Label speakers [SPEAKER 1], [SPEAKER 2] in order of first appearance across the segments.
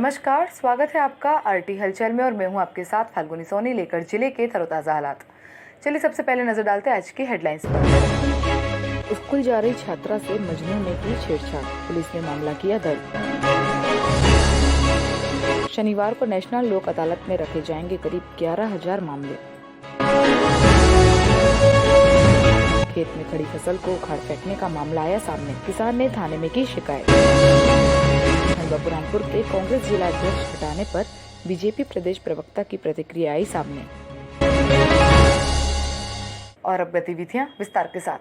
[SPEAKER 1] नमस्कार, स्वागत है आपका आरटी हलचल में और मैं हूं आपके साथ फाल्गुनी सोनी लेकर जिले के तरोताज़ा हालात। चलिए सबसे पहले नजर डालते हैं आज की हेडलाइंस पर। स्कूल जा रही छात्रा से मजनू ने की छेड़छाड़, पुलिस ने मामला किया दर्ज। शनिवार को नेशनल लोक अदालत में रखे जाएंगे करीब 11,000 मामले। खेत में खड़ी फसल को उखाड़ फेंकने का मामला आया सामने, किसान ने थाने में की शिकायत। बुरहानपुर के कांग्रेस जिला अध्यक्ष हटाने पर बीजेपी प्रदेश प्रवक्ता की प्रतिक्रिया आई सामने। और अब गतिविधियां विस्तार के साथ।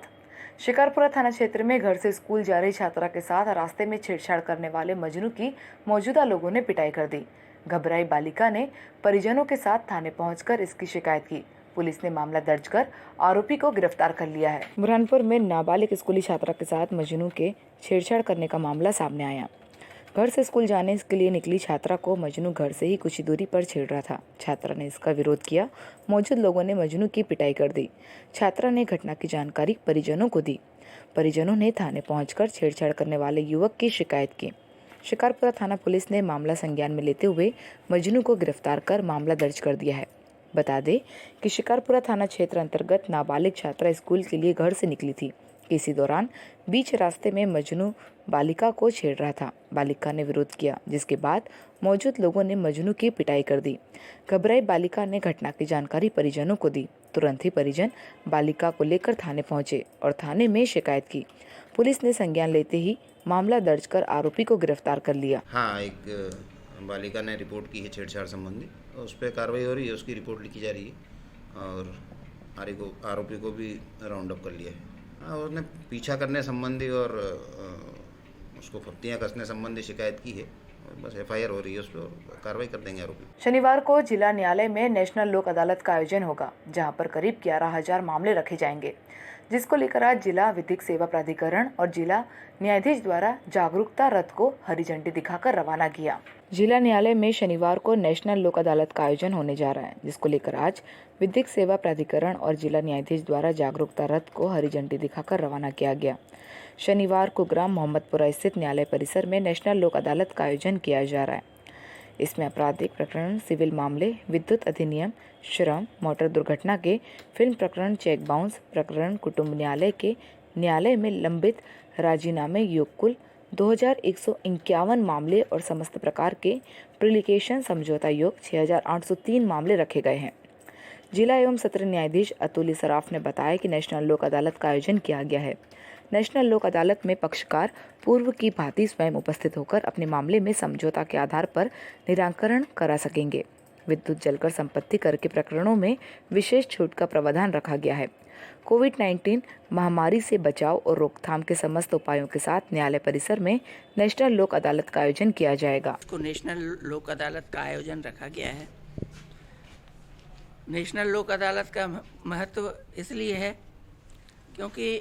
[SPEAKER 1] शिकारपुरा थाना क्षेत्र में घर से स्कूल जा रही छात्रा के साथ रास्ते में छेड़छाड़ करने वाले मजनू की मौजूदा लोगों ने पिटाई कर दी। घबराई बालिका ने परिजनों के साथ थाने पहुंचकर इसकी शिकायत की। पुलिस ने मामला दर्ज कर आरोपी को गिरफ्तार कर लिया है। बुरहानपुर में नाबालिग स्कूली छात्रा के साथ मजनू के छेड़छाड़ करने का मामला सामने आया। घर से स्कूल जाने के लिए निकली छात्रा को मजनू घर से ही कुछ ही दूरी पर छेड़ रहा था। छात्रा ने इसका विरोध किया। मौजूद लोगों ने मजनू की पिटाई कर दी। छात्रा ने घटना की जानकारी परिजनों को दी। परिजनों ने थाने पहुंचकर छेड़छाड़ करने वाले युवक की शिकायत की। शिकारपुरा थाना पुलिस ने मामला संज्ञान में लेते हुए मजनू को गिरफ्तार कर मामला दर्ज कर दिया है। बता दें कि शिकारपुरा थाना क्षेत्र अंतर्गत नाबालिग छात्रा स्कूल के लिए घर से निकली थी। इसी दौरान बीच रास्ते में मजनू बालिका को छेड़ रहा था। बालिका ने विरोध किया, जिसके बाद मौजूद लोगों ने मजनू की पिटाई कर दी। घबराई बालिका ने घटना की जानकारी परिजनों को दी। तुरंत ही परिजन बालिका को लेकर थाने पहुंचे और थाने में शिकायत की। पुलिस ने संज्ञान लेते ही मामला दर्ज कर आरोपी को गिरफ्तार कर लिया।
[SPEAKER 2] हाँ, एक बालिका ने रिपोर्ट की है छेड़छाड़ संबंधी, उस पर कार्रवाई हो रही है, उसकी रिपोर्ट लिखी जा रही है और आरोपी को भी राउंड अप कर लिया है। हाँ, उसने पीछा करने संबंधी और उसको फत्तियाँ कसने संबंधी शिकायत की है और बस एफआईआर हो रही है उस पर, कार्रवाई कर देंगे आरोपी।
[SPEAKER 1] शनिवार को जिला न्यायालय में नेशनल लोक अदालत का आयोजन होगा, जहां पर करीब 11,000 मामले रखे जाएंगे, जिसको लेकर आज जिला विधिक सेवा प्राधिकरण और जिला न्यायाधीश द्वारा जागरूकता रथ को हरी झंडी दिखाकर रवाना किया। जिला न्यायालय में शनिवार को नेशनल लोक अदालत का आयोजन होने जा रहा है, जिसको लेकर आज विधिक सेवा प्राधिकरण और जिला न्यायाधीश द्वारा जागरूकता रथ को हरी झंडी दिखाकर रवाना किया गया। शनिवार को ग्राम मोहम्मदपुरा स्थित न्यायालय परिसर में नेशनल लोक अदालत का आयोजन किया जा रहा है। इसमें आपराधिक प्रकरण, सिविल मामले, विद्युत अधिनियम, श्रम, मोटर दुर्घटना के, फिल्म प्रकरण, चेक बाउंस प्रकरण, कुटुंब न्यायालय के न्यायालय में लंबित राजीनामे योग कुल 2,151 मामले और समस्त प्रकार के प्रिलिकेशन समझौता योग 6,803 मामले रखे गए हैं। जिला एवं सत्र न्यायाधीश अतुल सराफ ने बताया कि नेशनल लोक अदालत का आयोजन किया गया है। नेशनल लोक अदालत में पक्षकार पूर्व की भांति स्वयं उपस्थित होकर अपने मामले में समझौता के आधार पर निराकरण करा सकेंगे। विद्युत जलकर संपत्ति कर के प्रकरणों में विशेष छूट का प्रावधान रखा गया है। कोविड-19 महामारी से बचाव और रोकथाम के समस्त उपायों के साथ न्यायालय परिसर में नेशनल लोक अदालत का आयोजन किया जाएगा।
[SPEAKER 3] नेशनल लोक अदालत का आयोजन रखा गया है। नेशनल लोक अदालत का महत्व इसलिए है क्योंकि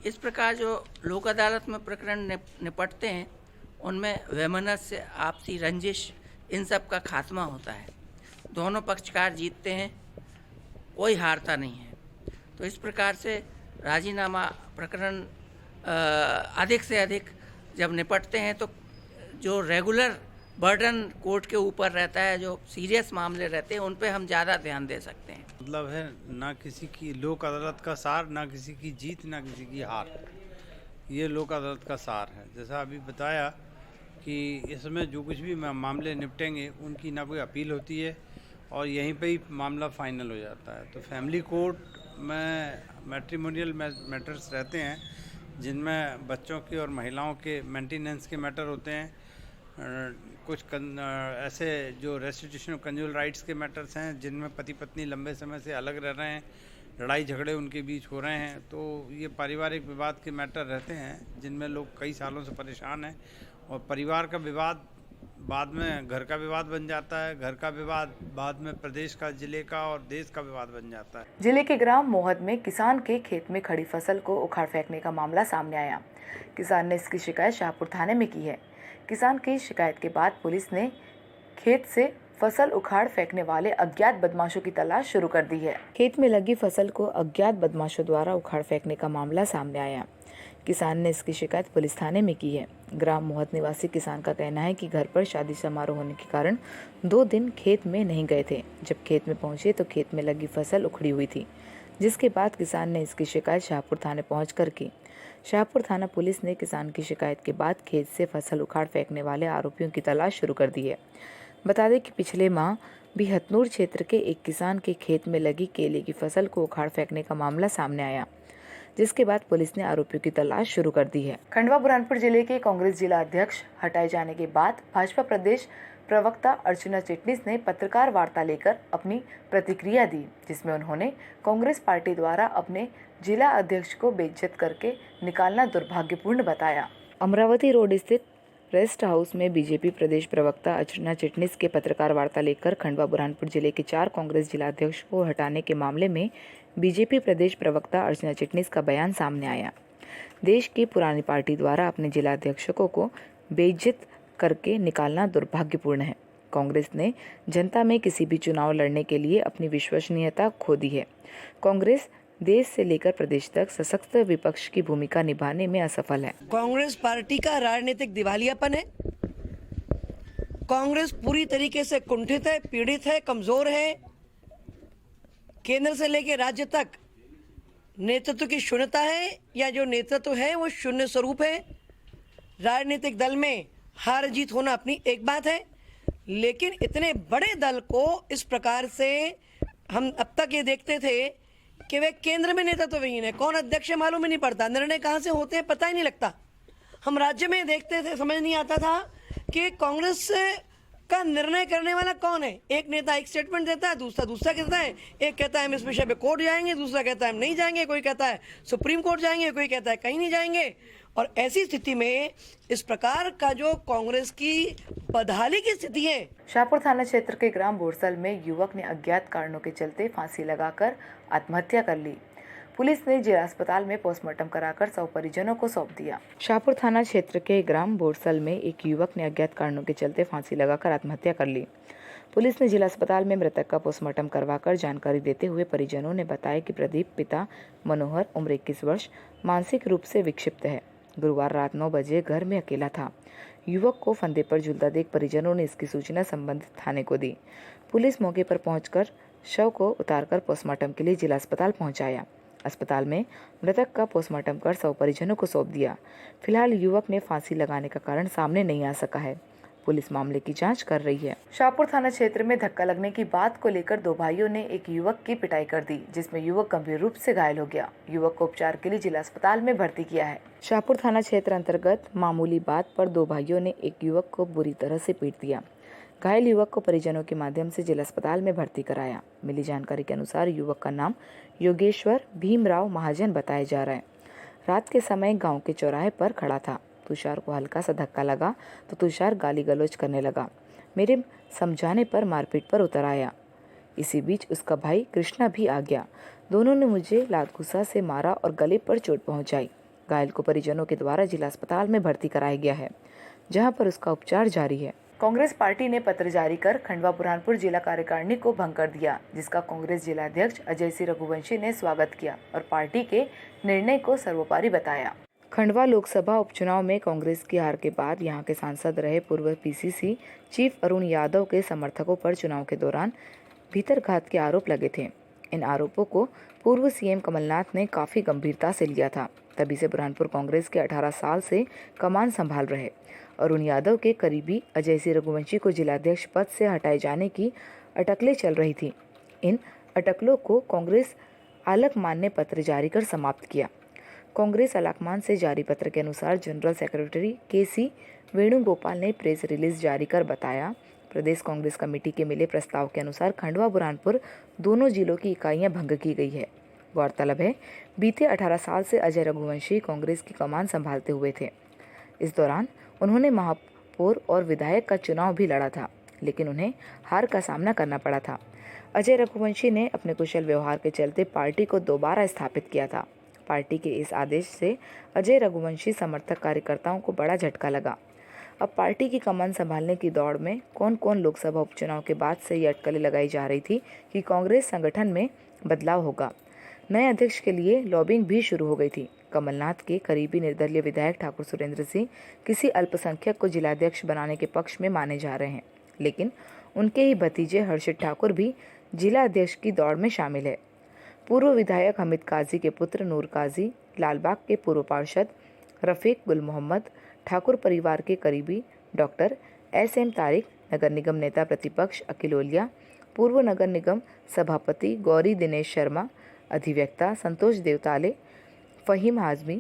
[SPEAKER 3] इस प्रकार जो लोक अदालत में प्रकरण निपटते हैं उनमें वैमनस्य, आपसी रंजिश, इन सब का खात्मा होता है। दोनों पक्षकार जीतते हैं, कोई हारता नहीं है। तो इस प्रकार से राजीनामा प्रकरण अधिक से अधिक जब निपटते हैं तो जो रेगुलर बर्डन कोर्ट के ऊपर रहता है, जो सीरियस मामले रहते हैं, उन पे हम ज़्यादा ध्यान दे सकते हैं।
[SPEAKER 4] मतलब है ना किसी की लोक अदालत का सार, ना किसी की जीत, ना किसी की हार। ये लोक अदालत का सार है। जैसा अभी बताया कि इसमें जो कुछ भी मामले निपटेंगे उनकी ना कोई अपील होती है और यहीं पे ही मामला फाइनल हो जाता है। तो फैमिली कोर्ट में मैट्रिमोनियल मैटर्स रहते हैं जिनमें बच्चों के और महिलाओं के मेंटेनेंस के मैटर होते हैं। कुछ ऐसे जो रेस्टिट्यूशन ऑफ कंजुगल राइट्स के मैटर्स हैं जिनमें पति पत्नी लंबे समय से अलग रह रहे हैं, लड़ाई झगड़े उनके बीच हो रहे हैं। तो ये पारिवारिक विवाद के मैटर रहते हैं जिनमें लोग कई सालों से परेशान हैं और परिवार का विवाद बाद में घर का विवाद बन जाता है, घर का विवाद बाद में प्रदेश का, जिले का और देश का विवाद बन जाता है।
[SPEAKER 1] जिले के ग्राम मोहद में किसान के खेत में खड़ी फसल को उखाड़ फेंकने का मामला सामने आया। किसान ने इसकी शिकायत शाहपुर थाने में की है। किसान की शिकायत के बाद पुलिस ने खेत से फसल उखाड़ फेंकने वाले अज्ञात बदमाशों की तलाश शुरू कर दी है। खेत में लगी फसल को अज्ञात बदमाशों द्वारा उखाड़ फेंकने का मामला सामने आया। किसान ने इसकी शिकायत पुलिस थाने में की है। ग्राम मोहत निवासी किसान का कहना है कि घर पर शादी समारोह होने के कारण 2 दिन खेत में नहीं गए थे। जब खेत में पहुंचे तो खेत में लगी फसल उखड़ी हुई थी, जिसके बाद किसान ने इसकी शिकायत शाहपुर थाने पहुंचकर की। शाहपुर थाना पुलिस ने किसान की शिकायत के बाद खेत से फसल उखाड़ फेंकने वाले आरोपियों की तलाश शुरू कर दी है। बता दें कि पिछले माह भी हथनूर क्षेत्र के एक किसान के खेत में लगी केले की फसल को उखाड़ फेंकने का मामला सामने आया, जिसके बाद पुलिस ने आरोपियों की तलाश शुरू कर दी है। खंडवा बुरहानपुर जिले के कांग्रेस जिला अध्यक्ष हटाए जाने के बाद भाजपा प्रदेश प्रवक्ता अर्चना चिटनीस ने पत्रकार वार्ता लेकर अपनी प्रतिक्रिया दी, जिसमें उन्होंने कांग्रेस पार्टी द्वारा अपने जिला अध्यक्ष को बेइज्जत करके निकालना दुर्भाग्यपूर्ण बताया। अमरावती रोड स्थित रेस्ट हाउस में बीजेपी प्रदेश प्रवक्ता अर्चना चिटनीस के पत्रकार वार्ता लेकर खंडवा बुरहानपुर जिले के 4 कांग्रेस जिला अध्यक्ष को हटाने के मामले में बीजेपी प्रदेश प्रवक्ता अर्चना चिटनीस का बयान सामने आया। देश की पुरानी पार्टी द्वारा अपने जिला अध्यक्षों को बेइज्जत करके निकालना दुर्भाग्यपूर्ण है। कांग्रेस ने जनता में किसी भी चुनाव लड़ने के लिए अपनी विश्वसनीयता खो दी है। कांग्रेस देश से लेकर प्रदेश तक सशक्त विपक्ष की भूमिका निभाने में असफल है।
[SPEAKER 5] कांग्रेस पार्टी का राजनीतिक दिवालियापन है। कांग्रेस पूरी तरीके से कुंठित है, पीड़ित है, कमजोर है। केंद्र से लेकर राज्य तक नेतृत्व की शून्यता है, या जो नेतृत्व है वो शून्य स्वरूप है। राजनीतिक दल में हार जीत होना अपनी एक बात है, लेकिन इतने बड़े दल को इस प्रकार से हम अब तक ये देखते थे कि वे केंद्र में नेतृत्वहीन है। कौन अध्यक्ष मालूम ही नहीं पड़ता, निर्णय कहाँ से होते हैं पता ही नहीं लगता। हम राज्य में देखते थे, समझ नहीं आता था कि कांग्रेस का निर्णय करने वाला कौन है। एक नेता एक स्टेटमेंट देता है, दूसरा कहता है। एक कहता है हम इस विषय पे कोर्ट जाएंगे, दूसरा कहता है हम नहीं जाएंगे, कोई कहता है सुप्रीम कोर्ट जाएंगे, कोई कहता है कहीं नहीं जाएंगे। और ऐसी स्थिति में इस प्रकार का जो कांग्रेस की बदहाली की स्थिति है।
[SPEAKER 1] शाहपुर थाना क्षेत्र के ग्राम बोरसल में युवक ने अज्ञात कारणों के चलते फांसी लगाकर आत्महत्या कर ली। पुलिस ने जिला अस्पताल में पोस्टमार्टम कराकर शव परिजनों को सौंप दिया। शाहपुर थाना क्षेत्र के ग्राम बोरसल में एक युवक ने अज्ञात कारणों के चलते फांसी लगाकर आत्महत्या कर ली। पुलिस ने जिला अस्पताल में मृतक का पोस्टमार्टम करवाकर जानकारी देते हुए परिजनों ने बताया कि प्रदीप पिता मनोहर उम्र 21 वर्ष मानसिक रूप से विक्षिप्त है। गुरुवार रात 9 बजे घर में अकेला था। युवक को फंदे पर झूलता देख परिजनों ने इसकी सूचना संबंधित थाने को दी। पुलिस मौके पर पहुंचकर शव को उतारकर पोस्टमार्टम के लिए जिला अस्पताल पहुंचाया। अस्पताल में मृतक का पोस्टमार्टम कर शव परिजनों को सौंप दिया। फिलहाल युवक ने फांसी लगाने का कारण सामने नहीं आ सका है। पुलिस मामले की जांच कर रही है। शाहपुर थाना क्षेत्र में धक्का लगने की बात को लेकर 2 भाइयों ने एक युवक की पिटाई कर दी, जिसमें युवक गंभीर रूप से घायल हो गया। युवक को उपचार के लिए जिला अस्पताल में भर्ती किया है। शाहपुर थाना क्षेत्र अंतर्गत मामूली बात पर 2 भाइयों ने एक युवक को बुरी तरह से पीट दिया। घायल युवक को परिजनों के माध्यम से जिला अस्पताल में भर्ती कराया। मिली जानकारी के अनुसार युवक का नाम योगेश्वर भीमराव महाजन बताया जा रहा है। रात के समय गाँव के चौराहे पर खड़ा था। तुषार को हल्का सा धक्का लगा तो तुषार गाली गलौज करने लगा। मेरे समझाने पर मारपीट पर उतर आया। इसी बीच उसका भाई कृष्णा भी आ गया। दोनों ने मुझे लात घुसा से मारा और गले पर चोट पहुंचाई। घायल को परिजनों के द्वारा जिला अस्पताल में भर्ती कराया गया है, जहां पर उसका उपचार जारी है। कांग्रेस पार्टी ने पत्र जारी कर खंडवा बुरहानपुर जिला कार्यकारिणी को भंग कर दिया, जिसका कांग्रेस जिला अध्यक्ष अजय सिंह रघुवंशी ने स्वागत किया और पार्टी के निर्णय को सर्वोपरि बताया। खंडवा लोकसभा उपचुनाव में कांग्रेस की हार के बाद यहां के सांसद रहे पूर्व पीसीसी चीफ अरुण यादव के समर्थकों पर चुनाव के दौरान भीतरघात के आरोप लगे थे। इन आरोपों को पूर्व सीएम कमलनाथ ने काफी गंभीरता से लिया था। तभी से बुरहानपुर कांग्रेस के 18 साल से कमान संभाल रहे अरुण यादव के करीबी अजय सिंह रघुवंशी को जिलाध्यक्ष पद से हटाए जाने की अटकलें चल रही थी। इन अटकलों को कांग्रेस आलकमान ने पत्र जारी कर समाप्त किया। कांग्रेस आलकमान से जारी पत्र के अनुसार जनरल सेक्रेटरी केसी वेणुगोपाल ने प्रेस रिलीज जारी कर बताया, प्रदेश कांग्रेस कमेटी के मिले प्रस्ताव के अनुसार खंडवा बुरहानपुर दोनों जिलों की इकाइयां भंग की गई है। गौरतलब है, बीते 18 साल से अजय रघुवंशी कांग्रेस की कमान संभालते हुए थे। इस दौरान उन्होंने महापौर और विधायक का चुनाव भी लड़ा था, लेकिन उन्हें हार का सामना करना पड़ा था। अजय रघुवंशी ने अपने कुशल व्यवहार के चलते पार्टी को दोबारा स्थापित किया था। पार्टी के इस आदेश से अजय रघुवंशी समर्थक कार्यकर्ताओं को बड़ा झटका लगा। अब पार्टी की कमान संभालने की दौड़ में कौन कौन लोकसभा उपचुनाव के बाद से ये अटकलें लगाई जा रही थी कि कांग्रेस संगठन में बदलाव होगा। नए अध्यक्ष के लिए लॉबिंग भी शुरू हो गई थी। कमलनाथ के करीबी निर्दलीय विधायक ठाकुर सुरेंद्र सिंह किसी अल्पसंख्यक को जिलाध्यक्ष बनाने के पक्ष में माने जा रहे हैं, लेकिन उनके ही भतीजे हर्षित ठाकुर भी जिला अध्यक्ष की दौड़ में शामिल है। पूर्व विधायक हमीद काजी के पुत्र नूर काजी, लालबाग के पूर्व पार्षद रफीक गुल मोहम्मद, ठाकुर परिवार के करीबी डॉक्टर SM तारिक, नगर निगम नेता प्रतिपक्ष अखिल ओलिया, पूर्व नगर निगम सभापति गौरी दिनेश शर्मा, अधिवक्ता संतोष देवताले, फहीम हाजमी,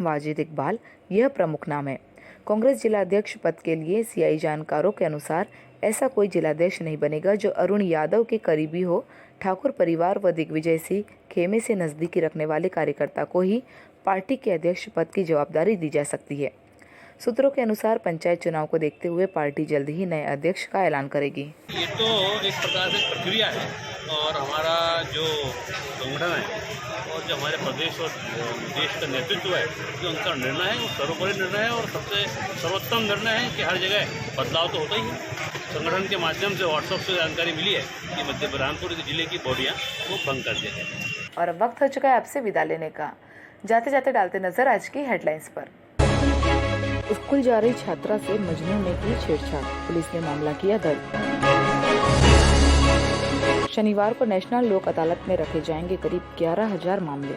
[SPEAKER 1] वाजिद इकबाल यह प्रमुख नाम है। कांग्रेस जिलाध्यक्ष पद के लिए CI जानकारों के अनुसार ऐसा कोई जिलाध्यक्ष नहीं बनेगा जो अरुण यादव के करीबी हो। ठाकुर परिवार व दिग्विजय सिंह खेमे से नजदीकी रखने वाले कार्यकर्ता को ही पार्टी के अध्यक्ष पद की जवाबदारी दी जा सकती है। सूत्रों के अनुसार पंचायत चुनाव को देखते हुए पार्टी जल्द ही नए अध्यक्ष का ऐलान करेगी।
[SPEAKER 6] ये तो एक प्रकार से प्रक्रिया है और हमारा जो संगठन है और जो हमारे प्रदेश और देश का नेतृत्व है, जो उनका निर्णय है वो सर्वोपरि निर्णय है और सबसे सर्वोत्तम निर्णय है कि हर जगह बदलाव तो होता ही है। संगठन के माध्यम से व्हाट्सएप से जानकारी मिली है कि मध्य बलरामपुर जिले की बॉडियाँ वो भंग कर दिया गया।
[SPEAKER 1] और अब वक्त हो चुका है आपसे विदा लेने का। जाते जाते डालते नजर आज की हेडलाइंस पर। स्कूल जा रही छात्रा से मजनू ने की छेड़छाड़, पुलिस ने मामला किया दर्ज। शनिवार को नेशनल लोक अदालत में रखे जाएंगे करीब 11,000 मामले।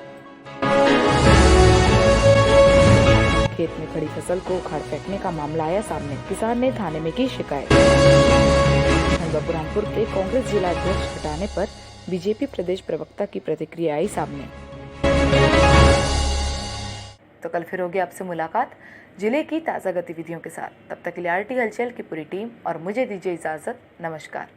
[SPEAKER 1] खेत में खड़ी फसल को उखाड़ फेंकने का मामला आया सामने, किसान ने थाने में की शिकायत। बुरहानपुर के कांग्रेस जिला अध्यक्ष हटाने पर बीजेपी प्रदेश प्रवक्ता की प्रतिक्रिया आई सामने। तो कल फिर होगी आपसे मुलाकात जिले की ताज़ा गतिविधियों के साथ। तब तक के लिए RT हलचल की पूरी टीम और मुझे दीजिए इजाजत। नमस्कार।